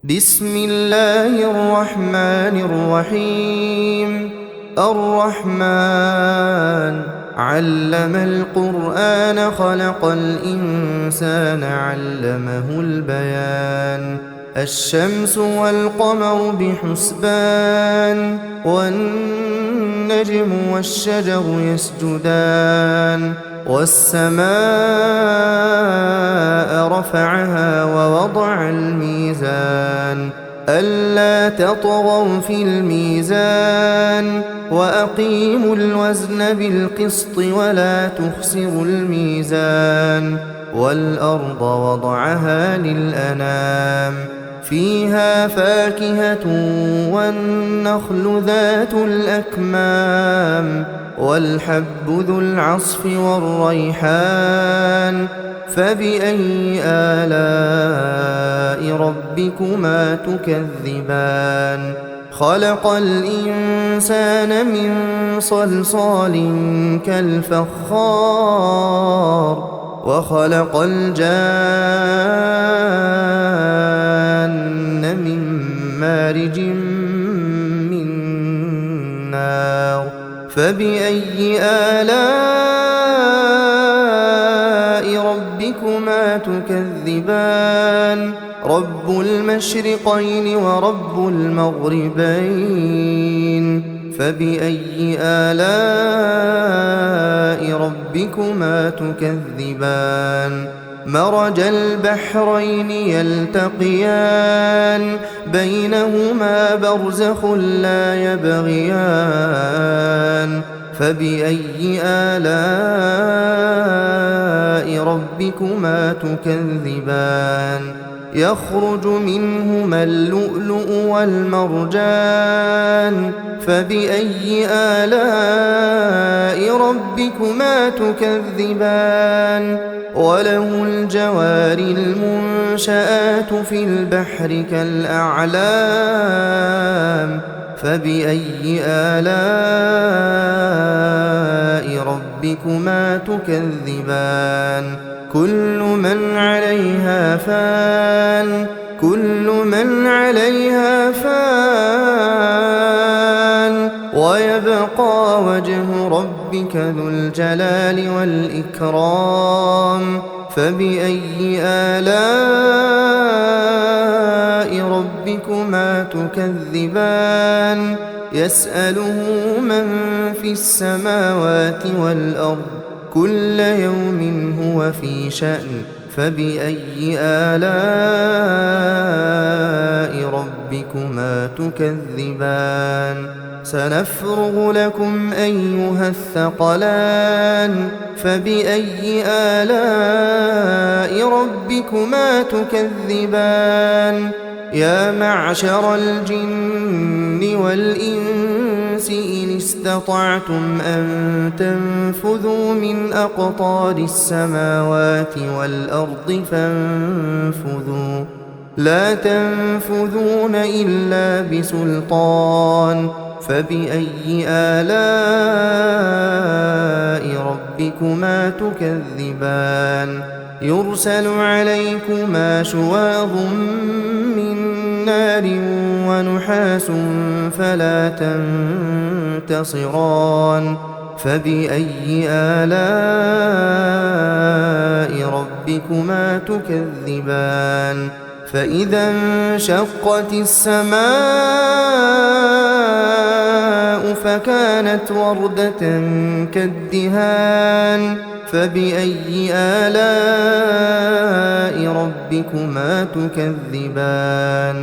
بسم الله الرحمن الرحيم. الرحمن علم القرآن خلق الإنسان علمه البيان. الشمس والقمر بحسبان والنجم والشجر يسجدان والسماء رفعها ووضع الميزان ألا تطغوا في الميزان وأقيموا الوزن بالقسط ولا تخسروا الميزان. والأرض وضعها للأنام فيها فاكهة والنخل ذات الأكمام والحب ذو العصف والريحان. فبأي آلاء ربكما تكذبان؟ خلق الإنسان من صلصال كالفخار وخلق الجان من مارج من نار. فبأي آلاء ربكما تكذبان؟ رب المشرقين ورب المغربين. فبأي آلاء ربكما تكذبان؟ مرج البحرين يلتقيان بينهما برزخ لا يبغيان. فبأي آلاء ربكما تكذبان؟ يخرج منهما اللؤلؤ والمرجان. فبأي آلاء ربكما تكذبان؟ وله الجوار المنشآت في البحر كالأعلام. فبأي آلاء ربكما تكذبان؟ كل من عليها فان كل من عليها فان ويبقى وجه ربك ذو الجلال والإكرام. فبأي آلاء ربكما تكذبان؟ يسأله من في السماوات والأرض كل يوم هو في شأن. فبأي آلاء ربكما تكذبان؟ سنفرغ لكم أيها الثقلان. فبأي آلاء ربكما تكذبان؟ يا معشر الجن والإنس إن استطعتم أن تنفذوا من أقطار السماوات والأرض فانفذوا لا تنفذون إلا بسلطان. فبأي آلاء ربكما تكذبان؟ يرسل عليكما شواظ من نار ونحاس فلا تنتصران. فبأي آلاء ربكما تكذبان؟ فإذا انشقت السماء فكانت وردة كالدهان. فبأي آلاء ربكما تكذبان؟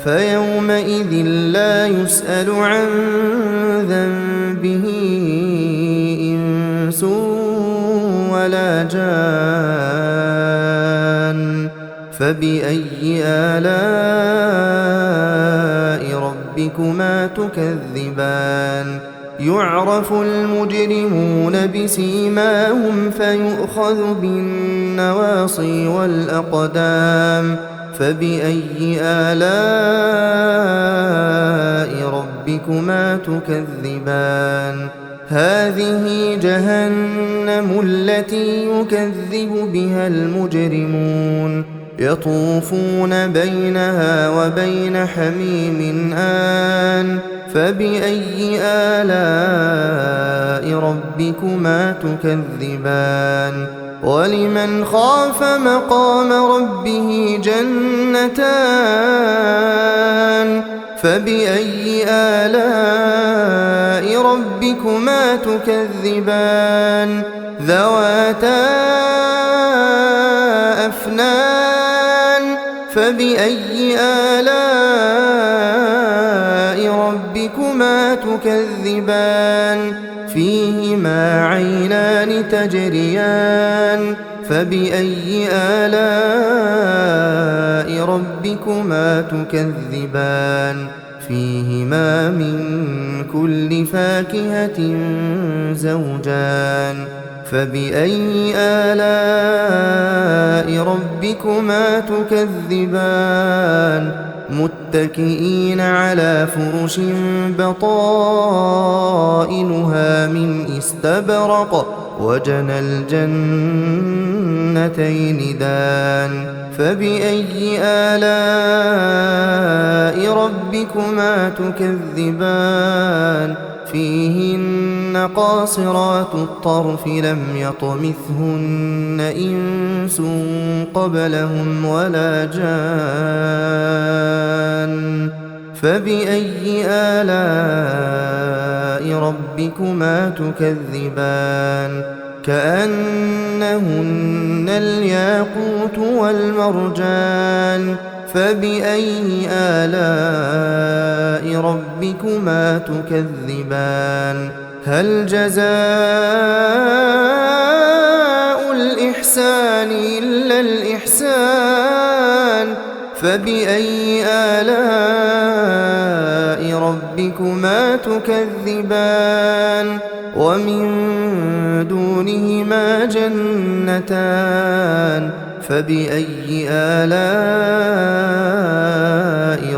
فيومئذ لا يسأل عن ذنبه إنس ولا جان. فبأي آلاء ربكما تكذبان؟ يعرف المجرمون بسيماهم فيؤخذ بالنواصي والأقدام. فبأي آلاء ربكما تكذبان؟ هذه جهنم التي يكذب بها المجرمون يطوفون بينها وبين حميم آن فبأي آلاء ربكما تكذبان ولمن خاف مقام ربه جنتان فبأي آلاء ربكما تكذبان ذواتا أفنان فبأي آلاء ربكما تكذبان فيهما عينان تجريان فبأي آلاء ربكما تكذبان فيهما من كل فاكهة زوجان فبأي آلاء ربكما تكذبان متكئين على فرش بطائنها من استبرق وجنى الجنتين دان فبأي آلاء ربكما تكذبان فيهن قاصرات الطرف لم يطمثهن إنس قبلهم ولا جان فبأي آلاء ربكما تكذبان كأنهن الياقوت والمرجان فبأي آلاء ربكما تكذبان هل جزاء الإحسان إلا الإحسان فبأي آلاء ربكما تكذبان ومن دونهما جنتان فبأي آلاء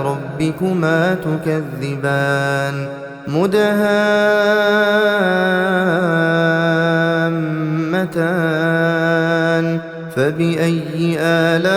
ربكما تكذبان مدهامتان فبأي آلاء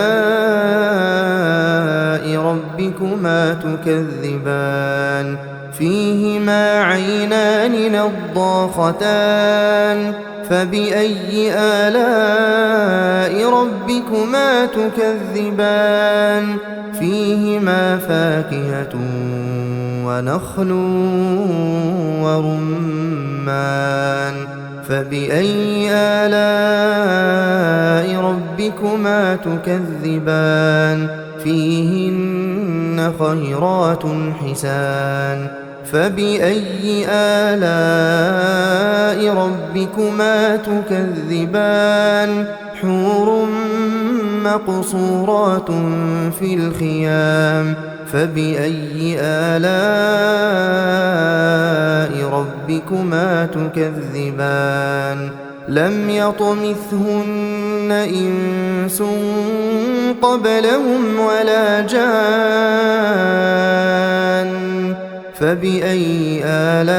ربكما تكذبان فيهما عينان نضاختان فبأي آلاء ربكما تكذبان فيهما فاكهة ونخل ورمان فبأي آلاء ربكما تكذبان فيهن خيرات حسان فبأي آلاء ربكما تكذبان حور مقصورات في الخيام فبأي آلاء ربكما تكذبان لم يطمثهن إنس قبلهم ولا جان فبأي آلاء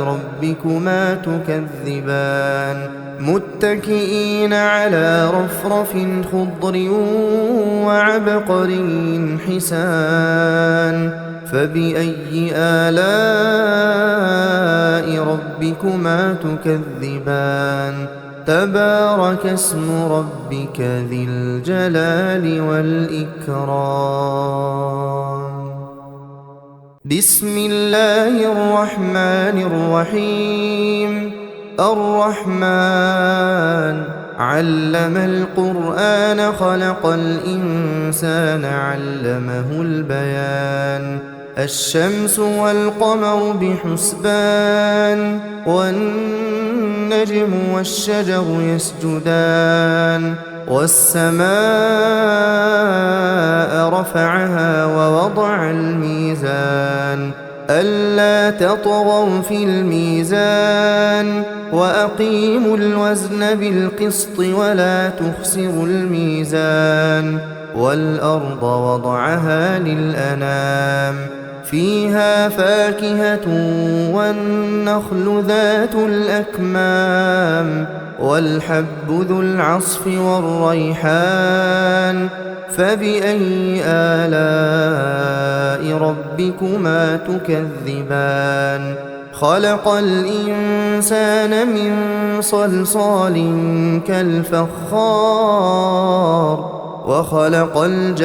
ربكما تكذبان متكئين على رفرف خضر وعبقري حسان فبأي آلاء ربكما تكذبان تبارك اسم ربك ذي الجلال والإكرام بسم الله الرحمن الرحيم الرحمن علم القرآن خلق الإنسان علمه البيان الشمس والقمر بحسبان والنجم والشجر يسجدان والسماء رفعها ووضع الميزان ألا تطغوا في الميزان وأقيموا الوزن بالقسط ولا تخسروا الميزان والأرض وضعها للأنام فيها فاكهة والنخل ذات الأكمام والحب ذو العصف والريحان فبأي آلاء ربكما تكذبان خلق الإنسان من صلصال كالفخار وخلق الجان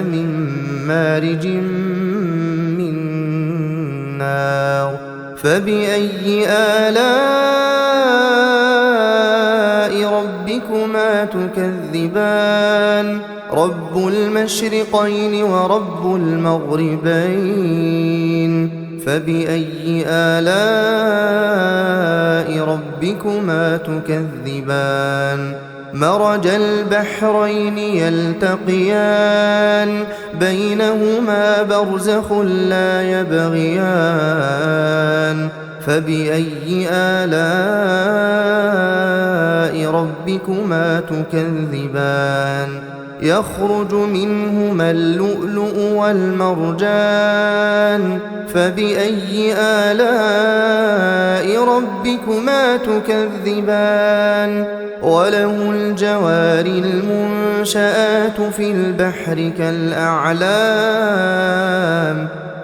من مارج من نار فبأي آلاء ربكما تكذبان رب المشرقين ورب المغربين فبأي آلاء ربكما تكذبان مرج البحرين يلتقيان بينهما برزخ لا يبغيان فبأي آلاء ربكما تكذبان يخرج منهما اللؤلؤ والمرجان فبأي آلاء ربكما تكذبان وله الجوار المنشآت في البحر كالأعلام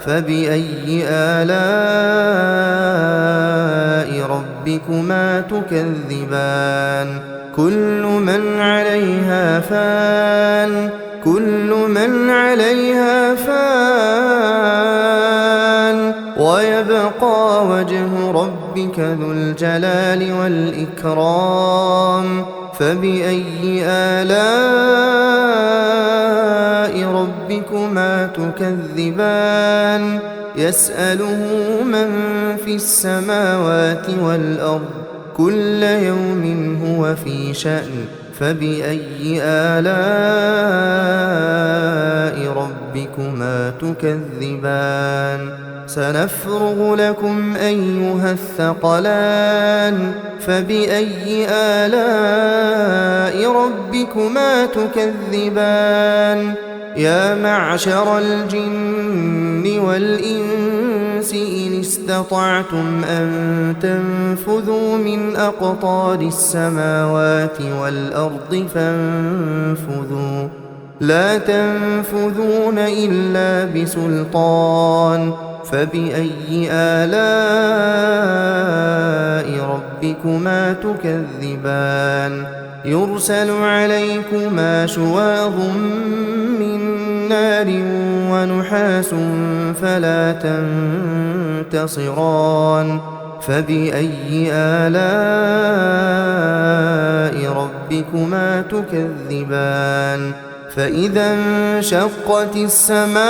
فبأي آلاء ربكما تكذبان كل من عليها فان ويبقى وجه ربك ذو الجلال والإكرام فبأي آلاء ربكما تكذبان يسأله من في السماوات والأرض كل يوم هو في شأن فبأي آلاء ربكما تكذبان سنفرغ لكم أيها الثقلان فبأي آلاء ربكما تكذبان يا معشر الجن والإنس إن استطعتم أن تنفذوا من أقطار السماوات والأرض فانفذوا لا تنفذون إلا بسلطان فبأي آلاء ربكما تكذبان يرسل عليكما شواظ من نار ونحاس فلا تنتصران فبأي آلاء ربكما تكذبان فإذا انشقت السماء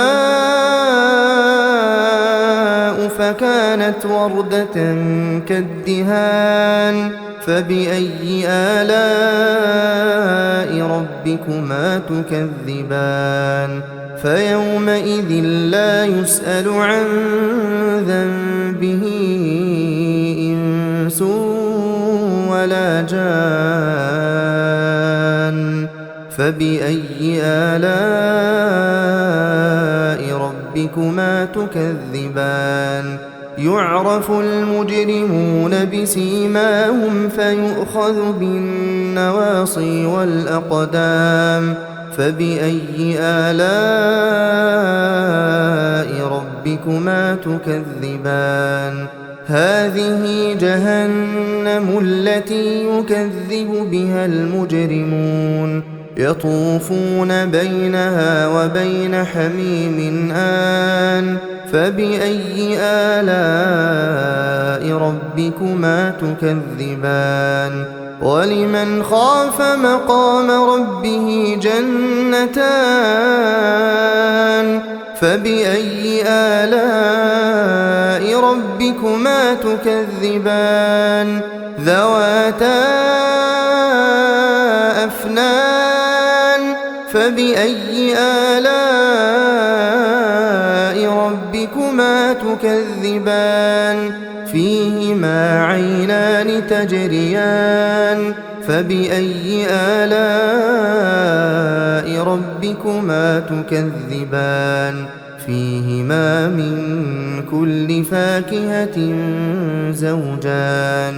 فكانت وردة كالدهان فبأي آلاء ربكما تكذبان فيومئذ لا يسأل عن ذنبه إنس ولا جان فبأي آلاء ربكما تكذبان يعرف المجرمون بسيماهم فيؤخذ بالنواصي والأقدام فبأي آلاء ربكما تكذبان هذه جهنم التي يكذب بها المجرمون يطوفون بينها وبين حميم آن فبأي آلاء ربكما تكذبان ولمن خاف مقام ربه جنتان فبأي آلاء ربكما تكذبان ذواتا أفنان فبأي آلاء ربكما تكذبان فيهما عينان تجريان فبأي آلاء ربكما تكذبان فيهما من كل فاكهة زوجان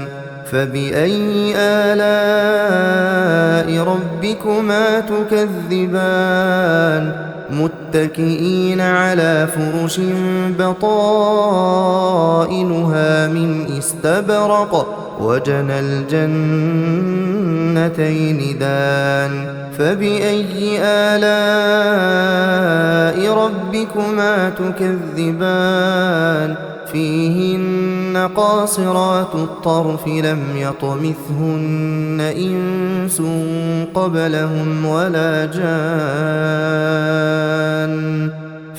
فبأي آلاء ربكما تكذبان متكئين على فرش بطائنها من استبرق وجنى الجنتين دان فبأي آلاء ربكما تكذبان فيهن قاصرات الطرف لم يطمثهن إنس قبلهم ولا جان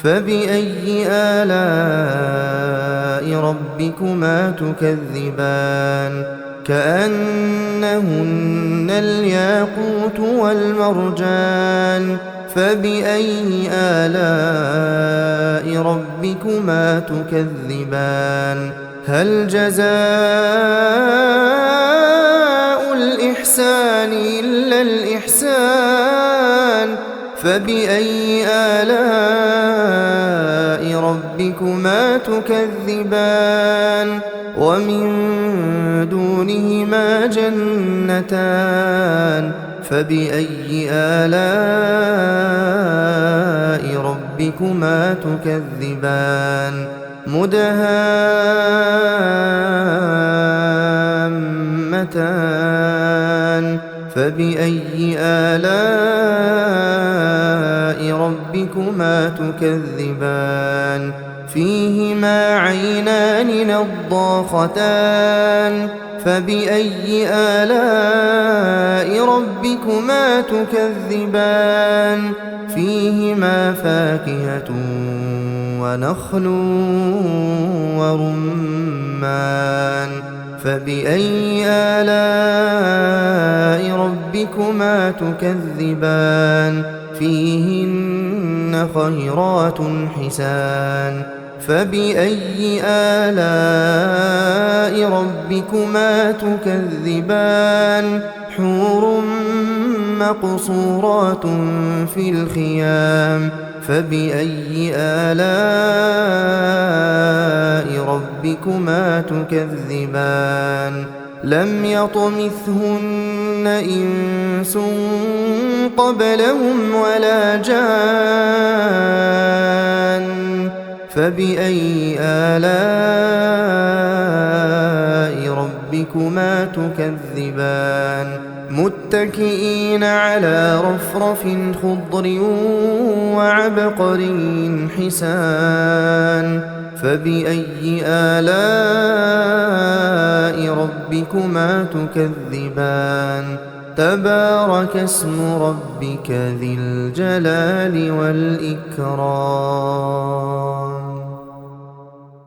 فبأي آلاء ربكما تكذبان كأنهن الياقوت والمرجان فبأي آلاء ربكما تكذبان هل جزاء الإحسان إلا الإحسان فبأي آلاء ربكما تكذبان ومن دونهما جنتان فبأي آلاء ربكما تكذبان مدهامتان فبأي آلاء ربكما تكذبان فيهما عينان نضاختان فبأي آلاء ربكما تكذبان فيهما فاكهة ونخل ورمان فبأي آلاء ربكما تكذبان فيهن خيرات حسان فبأي آلاء ربكما تكذبان حور مقصورات في الخيام فبأي آلاء ربكما تكذبان لم يطمثهن إنس قبلهم ولا جان فبأي آلاء ربكما تكذبان متكئين على رفرف خضر وعبقري حسان فبأي آلاء ربكما تكذبان تبارك اسم ربك ذي الجلال والإكرام